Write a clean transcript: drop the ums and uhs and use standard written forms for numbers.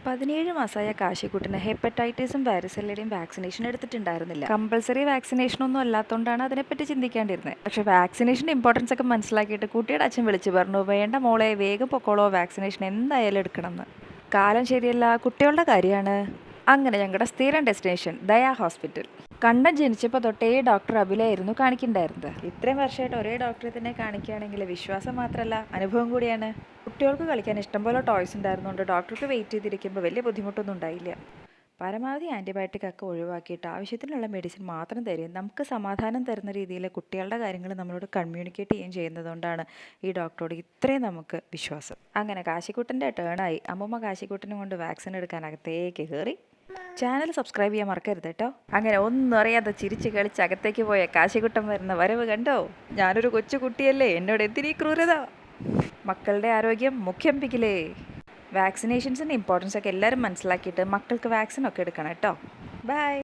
17 മാസമായ കാശിക്കുട്ടന് ഹെപ്പറ്റൈറ്റിസും വാരിസെല്ലയുടെയും vaccination എടുത്തിട്ടുണ്ടായിരുന്നില്ല. Compulsory വാക്സിനേഷനൊന്നും അല്ലാത്തതുകൊണ്ടാണ് അതിനെപ്പറ്റി ചിന്തിക്കാണ്ടിരുന്നത്. പക്ഷേ വാക്സിനേഷൻ്റെ ഇമ്പോർട്ടൻസ് ഒക്കെ മനസ്സിലാക്കിയിട്ട് കുട്ടിയുടെ അച്ഛൻ വിളിച്ചു പറഞ്ഞു, വേണ്ട മോളെ, വേഗം പൊക്കോളോ, വാക്സിനേഷൻ എന്തായാലും എടുക്കണമെന്ന്. കാലം ശരിയല്ല, കുട്ടികളുടെ കാര്യമാണ്. അങ്ങനെ ഞങ്ങളുടെ സ്ഥിരം ഡെസ്റ്റിനേഷൻ ദയാ ഹോസ്പിറ്റൽ. കണ്ടൻ ജനിച്ചപ്പോൾ തൊട്ടേ ഡോക്ടർ അഭിലായിരുന്നു കാണിക്കണ്ടായിരുന്നത്. ഇത്രയും വർഷമായിട്ട് ഒരേ ഡോക്ടറെ തന്നെ കാണിക്കുകയാണെങ്കിൽ വിശ്വാസം മാത്രമല്ല, അനുഭവം കൂടിയാണ്. കുട്ടികൾക്ക് കളിക്കാൻ ഇഷ്ടംപോലെ ടോയ്സ് ഉണ്ടായിരുന്നുകൊണ്ട് ഡോക്ടർക്ക് വെയിറ്റ് ചെയ്തിരിക്കുമ്പോൾ വലിയ ബുദ്ധിമുട്ടൊന്നും ഉണ്ടായില്ല. പരമാവധി ആൻറ്റിബയോട്ടിക് ഒക്കെ ഒഴിവാക്കിയിട്ട് ആവശ്യത്തിനുള്ള മെഡിസിൻ മാത്രം തരും. നമുക്ക് സമാധാനം തരുന്ന രീതിയിൽ കുട്ടികളുടെ കാര്യങ്ങൾ നമ്മളോട് കമ്മ്യൂണിക്കേറ്റ് ചെയ്യുകയും ചെയ്യുന്നതുകൊണ്ടാണ് ഈ ഡോക്ടറോട് ഇത്രയും നമുക്ക് വിശ്വാസം. അങ്ങനെ കാശിക്കുട്ടൻ്റെ ടേണായി. അമ്മൂമ്മ കാശിക്കുട്ടനും കൊണ്ട് വാക്സിൻ എടുക്കാൻ അകത്തേക്ക് കയറി. ചാനൽ സബ്സ്ക്രൈബ് ചെയ്യാൻ മറക്കരുത് കേട്ടോ. അങ്ങനെ ഒന്നും അറിയാതെ ചിരിച്ച് കളിച്ച് അകത്തേക്ക് പോയ കാശിക്കുട്ടൻ വരുന്ന വരവ് കണ്ടോ? ഞാനൊരു കൊച്ചു കുട്ടിയല്ലേ, എന്നോട് എന്തിനീ ക്രൂരത? മക്കളുടെ ആരോഗ്യം മുഖ്യം പിക്കിലേ. വാക്സിനേഷൻസിൻ്റെ ഇമ്പോർട്ടൻസ് ഒക്കെ എല്ലാവരും മനസ്സിലാക്കിയിട്ട് മക്കൾക്ക് വാക്സിൻ ഒക്കെ എടുക്കണം കേട്ടോ. ബൈ.